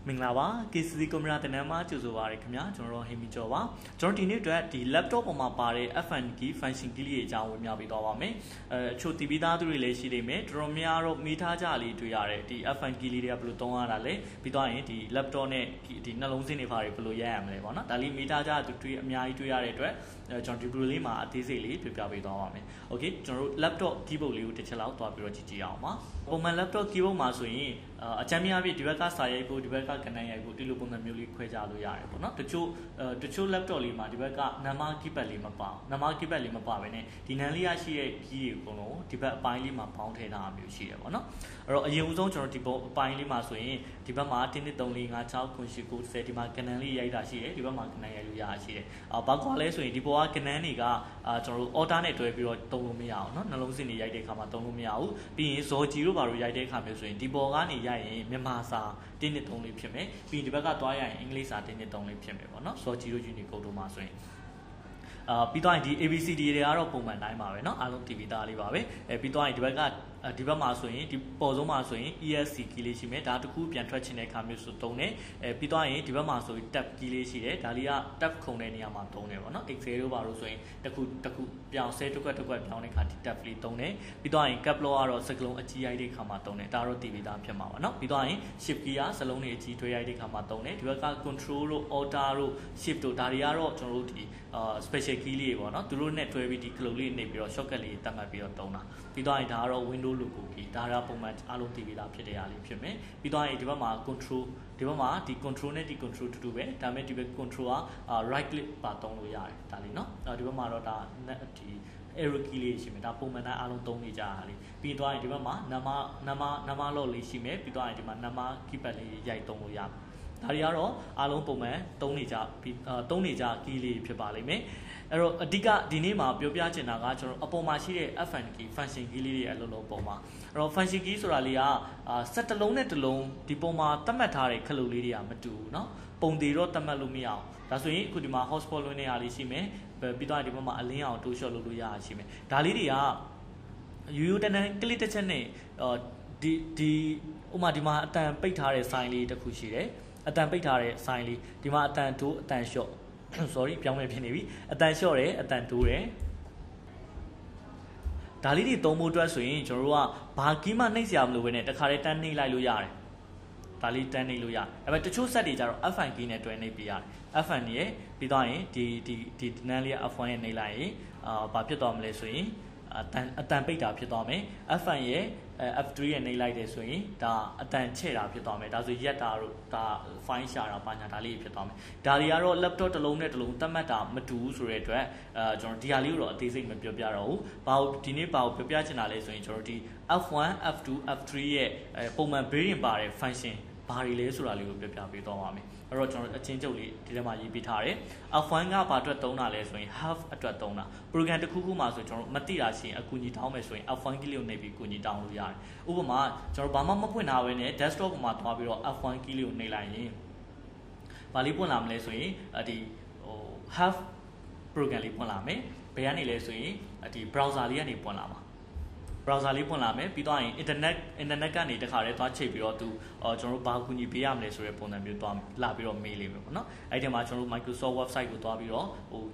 မင်္ဂလာပါ KCC ကွန်ပျူတာသင်တန်းမှာကြိုဆိုပါရခင်ဗျာကျွန်တော်တို့ဟိမီကျော်ပါကျွန်တော်ဒီနေ့အတွက်ဒီ laptop ပေါ်မှာပါတဲ့ FN key function key လေးအကြောင်းဝင်ပြပေးသွားပါမယ်အချို့တီးပြီးသားသူတွေလည်းရှိနေမယ်တော်တော်များတော့မိထားကြလေးတွေ့ရတယ်ဒီ FN key လေးတွေကဘယ်လိုသုံးရတာလဲပြီးတော့ရင်ဒီ laptop နဲ့ဒီနှလုံးစင်းတွေဖားတွေဘယ်လိုရိုက်ရမလဲပေါ့နော်ဒါလေးမိထားကြသူတွေ့အများကြီးတွေ့ရတဲ့အတွက်ကျွန်တော်ဒီ video လေးမှာအသေးစိတ်လေးပြပြပေးသွားပါမယ် okay ကျွန်တော်တို့ laptop keyboard လေးကိုတစ်ချက်လောက်တွားပြီးတော့ကြည့်အောင်ပါပုံမှန် laptop keyboard မှာဆိုရင်အချမ်းများပြီးဒီဘက်ကစာရိုက်ဖို့ဒီဘက်ကကဏ္ဍရိုက်ဖို့ဒီလိုပုံစံမျိုးလေးခွဲခြားလို့ရတယ်ပေါ့နော်တချို့ laptop လေးမှာဒီဘက်က number keypad လေးမပါ number keypad လေးမပါဘဲနဲ့ဒီနန်းလေးရရှိတဲ့ key တွေအကုန်လုံးဒီဘက်အပိုင်းလေးမှာပေါင်းထည့်ထားတာမျိုးရှိတယ်ပေါ့နော်အဲ့တော့အရင်ဦးဆုံးကျွန်တော်ဒီပုံအပိုင်းလေးမှာဆိုရင်ဒီဘက်မှာ1 2 3 4 5 6 9 10ဒီမှာကဏ္ဍလေးရိုက်တာရှိတယ်ဒီဘက်မှာကဏ္ဍရိုက်လို့ရတာရှိတယ်ဘာကွာလဲဆိုရင်ဒီပေါ်ကကဏ္ဍတွေကကျွန်တော်တို့ order နဲ့တွဲပြီးတော့သုံးလို့မရအောင်နော်နှလုံးစင်းတွေရိုက်တဲ့အခါမှာသုံးလို့မရဘူးပြီးရင်ဇော်ကြီးတို့ဘာလို့ရိုက်တဲ့အခါမျိုးဆိုရင်ဒီပေါ်ကနေရိုက်ရင်မြန်မာစာ1 2 3လေးဖြစ်မယ်ပြီးရင်ဒီဘက်ကသွားရရင်အင်္ဂလိပ်စာ1 2 3လေးဖြစ်မယ်ပေါ့နော်ဇော်ကြီးတို့ Unicode တို့မှာဆိုရင်ပြီးတော့ဒီ ABCD တွေကတော့ပုံမှန်တိုင်းပါပဲเนาะအားလုံး TV သားလေးပါပဲပြီးတော့ဒီဘက်ကဒီဘက်မှာဆိုရင်ဒီပေါ်ဆုံးမှာဆိုရင် ESC key လေးရှိမယ်ဒါတခုပြန်ထွက်ချင်တဲ့အခါမျိုးဆိုသုံးတယ်ပြီးတော့ရင်ဒီဘက်မှာဆိုရင် tab key လေးရှိတယ်ဒါလေးက tab ခုံတဲ့နေရာမှာသုံးတယ်ပေါ့နော် Excel တို့ပါလို့ဆိုရင်တခုပြောင်းဆဲတစ်ခွက်ပြောင်းတဲ့အခါဒီ tab လေးသုံးတယ်ပြီးတော့ရင် cap lock ကတော့စကလုံးအကြီးရိုက်တဲ့အခါမှာသုံးတယ်ဒါတော့ TV သားဖြစ်မှာပါเนาะပြီးတော့ရင် shift key ကစလုံးတွေအကြီးထွေးရိုက်တဲ့အခါမှာသုံးတယ်ဒီဘက်က control တို့ alter တို့ shift တို့ဒါတွေကတော့ကျွန်တော်တို့ဒီspecial key လေးပေါ့နော်သူတို့နဲ့တွဲပြီးဒီ clone လေးနေပြီးတော့ shortcut လေးတတ်မှတ်ပြီးတော့သုံးတာပြီးတော့ရင်ဒါကတော့ window logo key ဒါကပုံမှန်အားလုံးသိပြီးသားဖြစ်တဲ့အားလေးဖြစ်မယ်ပြီးတော့ရင်ဒီဘက်မှာ control ဒီဘက်မှာဒီ control နဲ့ဒီ control တူတူပဲဒါပေမဲ့ဒီဘက် control ကright click ပါသုံးလို့ရတယ်ဒါလေးเนาะဒီဘက်မှာတော့ဒါဒီ arrow key လေးရှိမယ်ဒါပုံမှန်တိုင်းအားလုံးသုံးနေကြတာလေးပြီးတော့ရင်ဒီဘက်မှာ number lock လေးရှိမယ်ပြီးတော့ရင်ဒီမှာ number keypad လေးရိုက်သုံးလို့ရတယ်ဒါတွေကတော့အားလုံးပုံမှန်သုံးနေကြ key လေးဖြစ်ပါလိမ့်မယ်အဲ့တော့အဓိကဒီနေ့မှာပြောပြချင်တာကကျွန်တော်အပေါ်မှာရှိတဲ့ FN key function key လေးတွေအလုံးလုံးပုံမှာအဲ့တော့ function key ဆိုတာလေးကဆက်တစ်လုံးနဲ့တစ်လုံးဒီပုံမှာသတ်မှတ်ထားတဲ့ခလုတ်လေးတွေကမတူဘူးเนาะပုံသေးတော့သတ်မှတ်လို့မရအောင်ဒါဆိုရင်အခုဒီမှာ hotspot လွှင့်နေရလေးရှိမယ်ပြီးတော့ဒီဘက်မှာအလင်းအောင်တိုးရှော့လုပ်လို့ရတာရှိမယ်ဒါလေးတွေကရိုးရိုးတန်းတန်း click တစ်ချက်နဲ့ဒီဥမာဒီမှာအတန်ပိတ်ထားတဲ့ sign လေးတစ်ခုရှိတယ်အတန်ပိတ်ထားတဲ့ sign လေးဒီမှာအတန်တိုးအတန်လျှော့sorry ပြောင်းမယ်ဖြစ်နေပြီအတန်လျှော့တယ်အတန်တိုးတယ်ဒါလေးတွေသုံးဖို့အတွက်ဆိုရင်ကျွန်တော်တို့ကဘာကီးမှနှိပ်စရာမလိုဘဲနဲ့တခါတည်းတန်းနှိပ်လိုက်လို့ရတယ်ဒါလေးတန်းနှိပ်လို့ရတယ်ဒါပေမဲ့တချို့ set တွေကျတော့ FN key နဲ့တွဲနှိပ်ပြရတယ် FN ရဲ့ပြီးတော့ရင်ဒီနန်းလေးက F1 ရဲ့နှိပ်လိုက်ရင်ဘာဖြစ်သွားမလဲဆိုရင်အတန်ပိတ်တာဖြစ်သွားမယ် FN ရဲ့ F3 ရဲ့နှိပ်လိုက်တယ်ဆိုရင်ဒါအတန်ချဲ့တာဖြစ်သွားမယ်ဒါဆိုရက်တာတို့ဒါ file ရှာတာပါညာဒါလေးဖြစ်သွားမယ်ဒါတွေကတော့ laptop တစ်လုံးနဲ့တစ်လုံးသတ်မှတ်တာမတူဘူးဆိုတဲ့အတွက်ကျွန်တော်ဒီဟာလေးကိုတော့အသေးစိတ်မပြောပြတော့ဘူးဘာလို့ဒီနေ့ဘာကိုပြောပြချင်တာလဲဆိုရင်ကျွန်တော်ဒီ F1 F2 F3 ရဲ့ပုံမှန် built-in ပါတဲ့ function ဘာတွေလဲဆိုတာလေးကိုပြပြပေးသွားပါမယ်အဲ့တော့ကျွန်တော်အချင်းချုပ်လေးဒီထဲမှာရေးပေးထားတယ် F1 ကဘာအတွက်သုံးတာလဲဆိုရင် half အတွက်သုံးတာ program တစ်ခုခုမှာဆိုကျွန်တော်မသိတာရှိရင်အကူအညီတောင်းမယ်ဆိုရင် F1 key လေးကိုနှိပ်ပြီးအကူအညီတောင်းလို့ရတယ်ဥပမာကျွန်တော်ဘာမှမဖွင့်ထားဘဲနဲ့ desktop ပေါ်မှာသွားပြီးတော့ F1 key လေးကိုနှိပ်လိုက်ရင်ဘာလေးပွင့်လာမလဲဆိုရင်ဒီhalf program လေးပွင့်လာမယ်ဘယ်ကနေလဲဆိုရင်ဒီ browser လေးကနေပွင့်လာမှာbrowser လေးပွင့်လာမယ်ပြီးတော့ရင် internet ကနေတခါတည်းသွားချိန်ပြီးတော့သူကျွန်တော်တို့ဘာကူညီပေးရမလဲဆိုတဲ့ပုံစံမျိုးသွားလာပြီးတော့မေးလိမ့်မယ်ပေါ့နော်အဲ့ဒီမှာကျွန်တော်တို့ Microsoft website ကိုသွားပြီးတော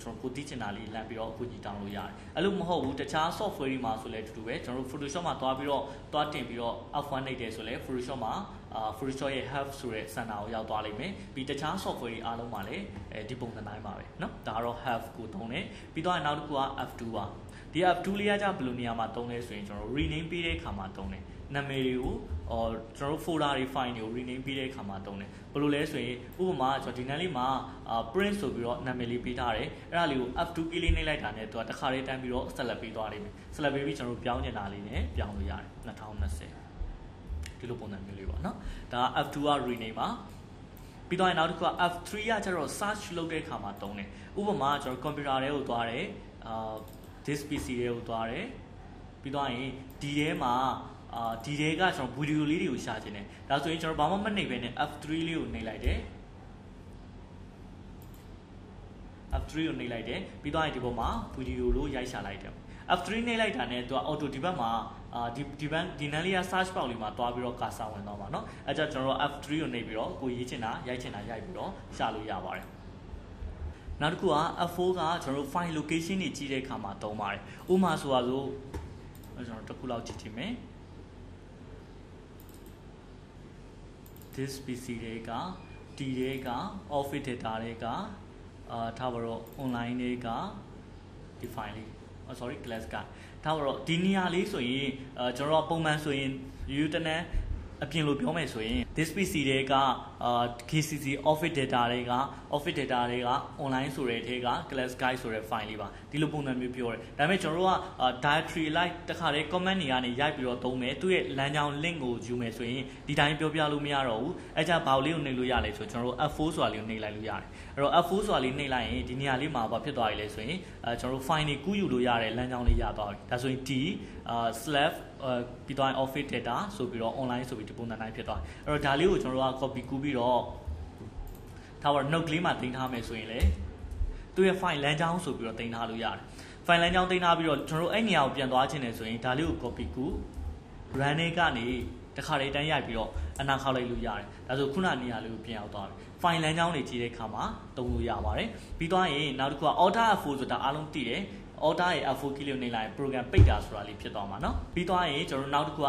့ကျွန်တော်ကိုသိချင်တာလေးလမ်းပြီးတော့အခုကြီးတောင်းလို့ရတယ်အဲ့လိုမဟုတ်ဘူးတခြား software တွေမှာဆိုလဲတူတူပဲကျွန်တော်တို့ Photoshop မှာသွားပြီးတော့သွားတင်ပြီးတော့ F1 နှိပ်တယ်ဆိုလဲ Photoshop မှာPhotoshop ရဲ့ help ဆိုတဲ့ center ကိုရောက်သွားလိမ့်မယ်ပြီးတခြား software တွေအားလုံးမှာလည်းဒီပုံစံတိုင်းပါပဲเนาะဒါကတော့ help ကိုသုံးတယ်ပြီးတော့နောက်တစ်ခုက F2 ပါဒီ F2 လေးကကြဘယ်လိုနေရာမှာသုံးလဲဆိုရင်ကျွန်တော် rename ပေးတဲ့အခါမှာသုံးတယ်နာမည်တွေကိုကျွန်တော်တို့ folder တွေ file တွေကို rename ပေးတဲ့အခါမှာသုံးတယ်ဘယ်လိုလဲဆိုရင်ဥပမာကျွန်တော်ဒီနန်းလေးမှာprint ဆိုပြီးတော့နာမည်လေးပေးထားတယ်အဲ့ဒါလေးကို F2 key လေးနှိပ်လိုက်တာနဲ့သူကတစ်ခါလေးတန်းပြီးတော့ select ပေးသွားလိမ့်မယ် select ပေးပြီးကျွန်တော်တို့ပြောင်းချင်တာလေးနဲ့ပြောင်းလို့ရတယ်2020ဒီလိုပုံစံမျိုးလေးပေါ့နော်ဒါ F2 က rename ပါပြီးတော့နောက်တစ်ခုက F3 ကကျတော့ search လုပ်တဲ့အခါမှာသုံးတယ်ဥပမာကျွန်တော် computer တွေကိုသွားတယ်this PC တွေကိုသွားတယ်ပြီးတော့ရင်ဒီထဲမှာဒီထဲကကျွန်တော်ဗီဒီယိုလေးတွေကိုရှာချင်တယ်ဒါဆိုရင်ကျွန်တော်ဘာမှမနှိပ်ပဲနဲ့ F3 လေးကိုနှိပ်လိုက်တယ် F3 ကိုနှိပ်လိုက်တယ်ပြီးတော့ရင်ဒီပေါ်မှာဗီဒီယိုလို့ရိုက်ရှာလိုက်တယ်F3 နှိပ်လိုက်တာနဲ့သူက auto ဒီဘက်မှာ ဒီ Nalia search ပေါက်လေးမှာတွားပြီးတော့ကာစာဝင်တော့ပါเนาะအဲ့ကြကျွန်တော် F3 ကိုနှိပ်ပြီးတော့ကိုရေးချင်တာရိုက်ချင်တာရိုက်ပြီးတော့ရှာလို့ရပါတယ်နောက်တစ်ခုက F4 ကကျွန်တော် file location တွေကြီးတဲ့အခါမှာသုံးပါတယ်ဥပမာဆိုပါစို့ကျွန်တော်တစ်ခုလောက်ကြည့်ကြည့်မယ် this PC တွေက D တွေက office data တွေကထားပါတော့ online တွေကဒီ file လေး sorry class ကထားပါတော့ဒီနေရာလေးဆိုရင်ကျွန်တော်ပုံမှန်ဆိုရင် internet အပြင်လို့ပြောမယ်ဆိုရင် this PC တွေက KCC office data တွေက office data တွေက online ဆိုတဲ့အထဲက class guide ဆိုတဲ့ file လေးပါဒီလိုပုံစံမျိုးပြောတယ်ဒါပေမဲ့ကျွန်တော်တို့က directory like တခါတည်း comment တွေကနေရိုက်ပြီးတော့သုံးမယ်သူ့ရဲ့လမ်းကြောင်း link ကိုယူမယ်ဆိုရင်ဒီတိုင်းပြောပြလို့မရတော့ဘူးအဲကြဘာလေးကိုနှိပ်လို့ရလဲဆိုကျွန်တော်တို့ F4 ဆိုတာလေးကိုနှိပ်လိုက်လို့ရတယ်အဲ့တော့ F4 ဆိုတာလေးနှိပ်လိုက်ရင်ဒီနေရာလေးမှာဘာဖြစ်သွားပြီလဲဆိုရင်ကျွန်တော်တို့ file တွေကူးယူလို့ရတဲ့လမ်းကြောင်းလေးရသွားပြီဒါဆိုရင် D slash ပြီးတော့ office data ဆိုပြီးတော့ online ဆိုပြီးဒီပုံစံတိုင်းဖြစ်သွားအဲ့တော့ဒါလေးကိုကျွန်တော်တို့က copy ကူးပြီးတော့ထားပါ note လေးမှာတင်ထားမယ်ဆိုရင်လေသူ့ရဲ့ file လမ်းကြောင်းဆိုပြီးတော့တင်ထားလို့ရတယ် file လမ်းကြောင်းတင်ထားပြီးတော့ကျွန်တော်တို့အဲ့နေရာကိုပြန်သွားခြင်းနဲ့ဆိုရင်ဒါလေးကို copy ကူး run ကနေတခါလေးတန်းရိုက်ပြီးတော့အနာခောက်လိုက်လို့ရတယ်ဒါဆိုခုနနေရာလေးကိုပြန်ရောက်သွားပြီ file လမ်းကြောင်းတွေကြည့်တဲ့အခါမှာသုံးလို့ရပါတယ်ပြီးတော့ရင်နောက်တစ်ခုက Alt F4 ဆိုတာအားလုံးသိတယ် Alt ရဲ့ F4 key လေးကိုနှိပ်လိုက်ရင် program ပိတ်တာဆိုတာလေးဖြစ်သွားမှာเนาะပြီးတော့ရင်ကျွန်တော်တို့နောက်တစ်ခုက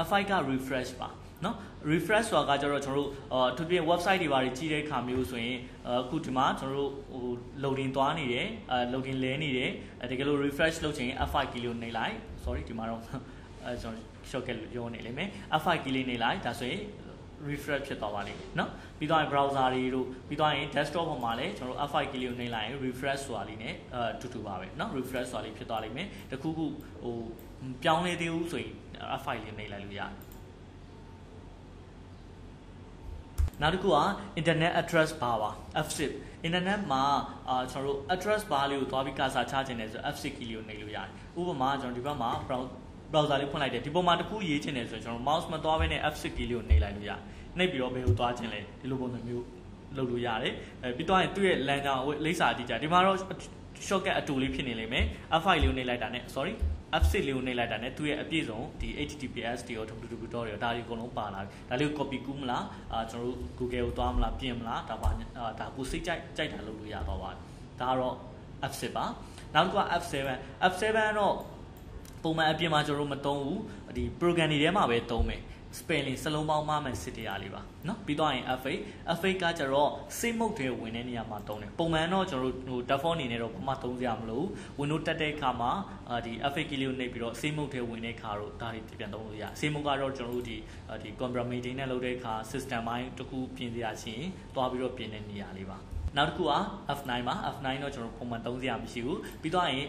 F5 က refresh ပါเนาะ refresh ဆိုတာကကျတော့ကျွန်တော်တို့သူပြင် website တွေဘာတွေကြည့်တဲ့အခါမျိုးဆိုရင်အခုဒီမှာကျွန်တော်တို့ဟို loading သွားနေတယ်loading လဲနေတယ်တကယ်လို့ refresh လုပ်ချင်ရင် F5 key လေးကိုနှိပ်လိုက် sorry ဒီမှာတော့ကျွန်တော် shortcut လို့ပြောနေလိမ့်မယ် F5 key လေးနှိပ်လိုက်ဒါဆိုရင်refresh ဖြစ်သွားပါလိမ့်မယ်เนาะပြီးတော့ browser တွေတို့ပြီးတော့ရင် desktop ပေါ်မှာလည်းကျွန်တော်တို့ F5 key လေးကိုနှိပ်လိုက်ရင် refresh ဆိုတာလေးနဲ့တူတူပါပဲเนาะ refresh ဆိုတာလေးဖြစ်သွားလိမ့်မယ်တခုခုဟိုပြောင်းလဲသေးဘူးဆိုရင် F5 လေးနှိပ်လိုက်လို့ရတယ်နောက်တစ်ခုက internet address bar ပါ F6 internet မှာကျွန်တော်တို့ address bar လေးကိုသွားပြီးကာစာချခြင်းနဲ့ဆို F6 key လေးကိုနှိပ်လို့ရတယ်ဥပမာကျွန်တော်ဒီဘက်မှာ browser လေးဖွင့်လိုက်တယ်ဒီပုံမှာတစ်ခုရေးချင်တယ်ဆိုရင်ကျွန်တော် mouse မသွားဘဲနဲ့ F6 key လေးကိုနှိပ်လိုက်လို့ရတယ်နှိပ်ပြီးတော့ဘယ်ကိုသွားခြင်းလဲဒီလိုပုံစံမျိုးလုပ်လို့ရတယ်ပြီးတော့ရင်သူ့ရဲ့လမ်းကြောင်းလိပ်စာအတိအကျဒီမှာတော့ shortcut အတူလေးဖြစ်နေလိမ့်မယ် F5 လေးကိုနှိပ်လိုက်တာနဲ့ sorry F6 လေးကိုနှိပ်လိုက်တာနဲ့သူ့ရဲ့အပြည့်စုံဒီ https တွေရော www တွေရောဒါတွေအကုန်လုံးပါလာပြီဒါလေးကို copy ကူးမလားကျွန်တော်တို့ Google ကိုသွားမလားပြင်မလားဒါပါဒါကိုစိတ်ကြိုက်တာလုပ်လို့ရတော့ပါတယ်ဒါကတော့ F6 ပါနောက်တစ်ခုက F7 တော့ပုံမှန်အပြင်မှာကျွန်တော်တို့မသုံးဘူးဒီ program တွေထဲမှာပဲသုံးမယ် spelling စလုံးပေါင်းမှမှန်စစ်တရားလေးပါเนาะပြီးတော့ရင် F8 ကကျတော့ save mode တွေဝင်တဲ့နေရာမှာသုံးတယ်ပုံမှန်တော့ကျွန်တော်တို့ဟို default အနေနဲ့တော့ဘာမှသုံးစရာမလိုဘူး Windows တက်တဲ့အခါမှာဒီ F8 key လေးကိုနှိပ်ပြီးတော့ save mode တွေဝင်တဲ့အခါတော့ဒါတွေပြန်သုံးလို့ရ save mode ကတော့ကျွန်တော်တို့ဒီcomputer maintain နဲ့လုပ်တဲ့အခါ system ဘိုင်းတစ်ခုပြင်စရာချင်းတွားပြီးတော့ပြင်တဲ့နေရာလေးပါနောက်တစ်ခုက F9 ပါ F9 တော့ကျွန်တော်ပုံမှန်သုံးစရာမရှိဘူးပြီးတော့ရင်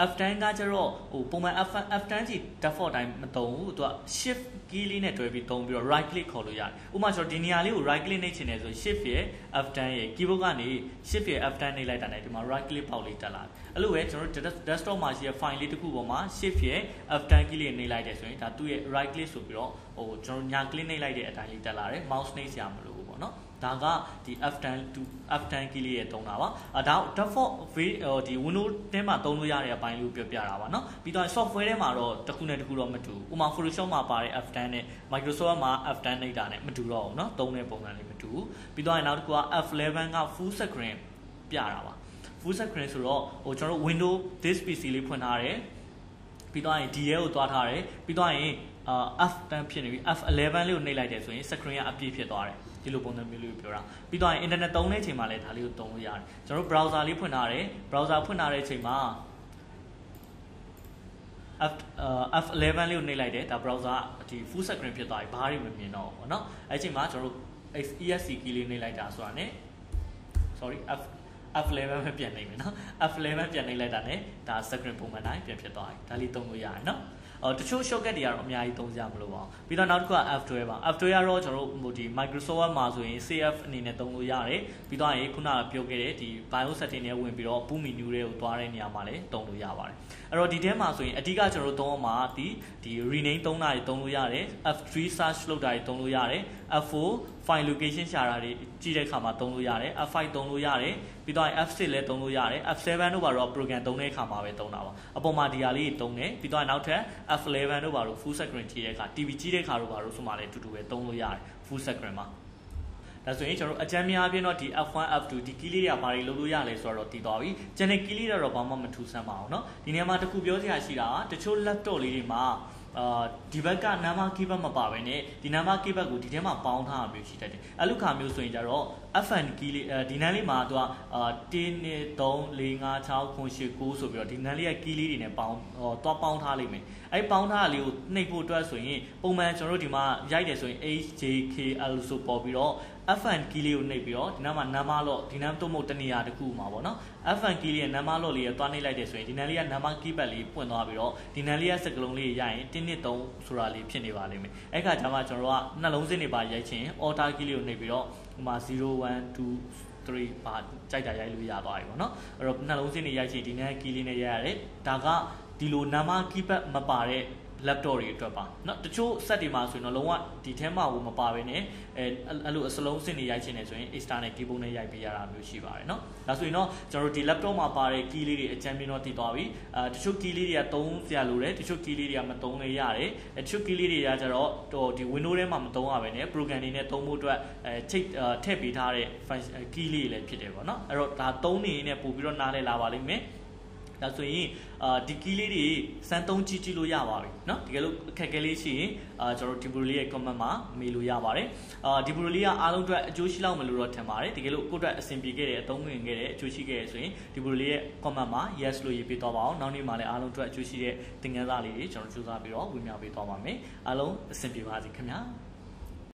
F10 ကကျတော့ဟိုပုံမှန် F10 ကြီး default တိုင်းမသုံးဘူးသူက shift key လေးနဲ့တွဲပြီးသုံးပြီးတော့ right click ခေါ်လို့ရတယ်ဥပမာကျွန်တော်ဒီနေရာလေးကို right click နှိပ်ချင်တယ်ဆို shift ရဲ့ F10 ရဲ့ keyboard ကနေ shift ရဲ့ F10 နှိပ်လိုက်တာနဲ့ဒီမှာ right click ပေါက်လေးတက်လာတယ်အဲ့လိုပဲကျွန်တော်တို့ desktop မှာရှိတဲ့ file လေးတစ်ခုပေါ်မှာ shift ရဲ့ F10 key လေးနှိပ်လိုက်တယ်ဆိုရင်ဒါသူ့ရဲ့ right click ဆိုပြီးတော့ဟိုကျွန်တော်ညာ click နှိပ်လိုက်တဲ့အတိုင်းလေးတက်လာတယ် mouse နှိပ်စရာမလိုဘူးပေါ့နော်ဒါကဒီ F10 key လေးရဲ့တုံးတာပါဒါ default ဒီ Windows ထဲမှာသုံးလို့ရတဲ့အပိုင်းလေးကိုပြောပြတာပါเนาะပြီးတော့ software ထဲမှာတော့တစ်ခုနဲ့တစ်ခုတော့မတူဘူးဥပမာ Photoshop မှာပါတဲ့ F10 နဲ့ Microsoft မှာ F10 နှိပ်တာနဲ့မတူတော့ဘူးเนาะသုံးတဲ့ပုံစံလေးမတူဘူးပြီးတော့နောက်တစ်ခုက F11 က full screen ပြတာပါ full screen ဆိုတော့ဟိုကျွန်တော်တို့ Windows this PC လေးဖွင့်ထားတယ်ပြီးတော့ရင် DL ကိုသွားထားတယ်ပြီးတော့ရင်F10 ဖြစ်နေပြီ F11 လေးကိုနှိပ်လိုက်တယ်ဆိုရင် screen ကအပြည့်ဖြစ်သွားတယ်ဒီလိုပုံစံမျိုးလေးကိုပြောတာပြီးတော့ internet သုံးတဲ့အချိန်မှာလည်းဒါလေးကိုသုံးလို့ရတယ်ကျွန်တော်တို့ browser လေးဖွင့်ထားတယ် browser ဖွင့်ထားတဲ့အချိန်မှာ F11 လေးကိုနှိပ်လိုက်တယ်ဒါ browser ဒီ full screen ဖြစ်သွားပြီဘာမှမမြင်တော့ဘူးเนาะအဲ့အချိန်မှာကျွန်တော်တို့ ESC key လေးနှိပ်လိုက်တာဆိုတာ ਨੇ sorry F11 ပဲပြန်နေမယ်เนาะ F11 ပြန်နေလိုက်တာ ਨੇ ဒါ screen ပုံမှန်တိုင်းပြန်ဖြစ်သွားပြီဒါလေးသုံးလို့ရတယ်เนาะတချို့ shortcut တွေကတော့အများကြီးသုံးကြမလို့ပါပြီးတော့နောက်တစ်ခုက F12 ပါ F12 ကတော့ကျွန်တော်တို့ဒီ Microsoft မှာဆိုရင် CF အနေနဲ့သုံးလို့ရတယ်ပြီးတော့ရင်ခုနကပြောခဲ့တဲ့ဒီ BIOS setting တွေဝင်ပြီးတော့ boot menu တွေကိုသွားတဲ့နေရာမှာလည်းသုံးလို့ရပါတယ်အဲ့တော့ဒီထဲမှာဆိုရင်အဓိကကျွန်တော်တို့သုံးအောင်မှာဒီ rename သုံးတာတွေသုံးလို့ရတယ် F3 search လုပ်တာတွေသုံးလို့ရတယ် F4 file location ရှာတာတွေကြည့်တဲ့အခါမှာသုံးလို့ရတယ် F5 သုံးလို့ရတယ်ပြီးတော့ F6 လည်းသုံးလို့ရတယ် F7 တို့ဘာလို့ program သုံးတဲ့အခါမှာပဲသုံးတာပါအပေါ်မှာဒီဟာလေးသုံးတယ်ပြီးတော့နောက်ထပ် F11 တို့ဘာလို့ full screen ကြည့်တဲ့အခါ TV ကြည့်တဲ့အခါတို့ဘာလို့ဆိုမှလည်းတူတူပဲသုံးလို့ရတယ် full screen မှာဒါဆိုရင်ကျွန်တော်အကြမ်းများအပြင်တော့ဒီ F1 F2 ဒီ key လေးတွေကဘာတွေလုပ်လို့ရလဲဆိုတော့တည်သွားပြီကျန်တဲ့ key လေးတွေတော့ဘာမှမထူးဆန်းပါဘူးเนาะဒီနေရာမှာတခုပြောစရာရှိတာတချို့ laptop လေးတွေမှာဒီဘက်က number keypad မပါဘဲနဲ့ဒီ number keypad ကိုဒီထဲမှာပေါင်းထားတာမျိုးရှိတတ်တယ်အဲ့လိုခါမျိုးဆိုရင်ကြတော့ FN key လေးဒီနန်းလေးမှာသူက1 2 3 4 5 6 9 8 9ဆိုပြီးတော့ဒီနန်းလေးရဲ့ key လေးတွေနဲ့ပေါင်းသွားပေါင်းထားလိမ့်မယ်အဲ့ပေါင်းထားတာလေးကိုနှိပ်ဖို့အတွက်ဆိုရင်ပုံမှန်ကျွန်တော်တို့ဒီမှာရိုက်တယ်ဆိုရင် HJKL ဆိုပေါ်ပြီးတော့ FN key လေးကိုနှိပ်ပြီးတော့ဒီနားမှာ number lock ဒီနားတော့မဟုတ်တနေရာတစ်ခုမှာပေါ့နော် FN key လေးရဲ့ number lock လေးကိုတွားနှိပ်လိုက်တယ်ဆိုရင်ဒီနန်းလေးက number keypad လေးပွင့်သွားပြီးတော့ဒီနန်းလေးရဲ့စကလုံးလေးရရင်1 2 3ဆိုတာလေးဖြစ်နေပါလိမ့်မယ်အဲ့ခါကျမှကျွန်တော်တို့ကနှလုံးစင်းတွေပါရိုက်ချင် alter key လေးကိုနှိပ်ပြီးတော့ဟိုမှာ0 1 2 3ပါကြိုက်တာရိုက်လို့ရသွားပြီပေါ့နော်အဲ့တော့နှလုံးစင်းတွေရိုက်ချင်ဒီနန်း key လေးနဲ့ရိုက်ရတယ်ဒါကဒီလို number keypad မပါတဲ့ laptop တွေအတွက်ပါเนาะတချို့ set တွေမှာဆိုရင်တော့လုံးဝဒီထဲမှာကိုမပါဘဲနဲ့အဲ့လိုအစလုံးစင်တွေရိုက်ချင်တယ်ဆိုရင် external keyboard နဲ့ရိုက်ပေးရတာမျိုးရှိပါတယ်เนาะဒါဆိုရင်တော့ကျွန်တော်တို့ဒီ laptop မှာပါတဲ့ key လေးတွေအကြမ်းပြင်းတော့တည်သွားပြီတချို့ key လေးတွေကသုံးစရာလိုတယ်တချို့ key လေးတွေကမသုံးလဲရတယ်တချို့ key လေးတွေကကျတော့ဒီ window ထဲမှာမသုံးရဘဲနဲ့ program တွေနဲ့သုံးဖို့အတွက်ထည့်ပေးထားတဲ့ key လေးတွေလည်းဖြစ်တယ်ပေါ့เนาะအဲ့တော့ဒါသုံးနေနေပို့ပြီးတော့နားလဲလာပါလိမ့်မယ်ဒါဆိုရင်ဒီ key လေးတွေစမ်းသုံးကြည့်လို့ရပါပြီเนาะတကယ်လို့အခက်အခဲလေးရှိရင်ကျွန်တော်ဒီဘရိုလေးရဲ့ comment မှာမေးလို့ရပါတယ်ဒီဘရိုလေးကအားလုံးအတွက်အကျိုးရှိလောက်မလို့တော့ထင်ပါတယ်တကယ်လို့ကိုယ့်အတွက်အဆင်ပြေခဲ့တယ်အသုံးဝင်ခဲ့တယ်အကျိုးရှိခဲ့တယ်ဆိုရင်ဒီဘရိုလေးရဲ့ comment မှာ yes လို့ရေးပေးသွားပါအောင်နောက်နေ့မှာလည်းအားလုံးအတွက်အကျိုးရှိတဲ့သင်ခန်းစာလေးတွေကျွန်တော်စူးစမ်းပြီးတော့ဝေမျှပေးသွားပါမယ်အားလုံးအဆင်ပြေပါစေခင်ဗျာ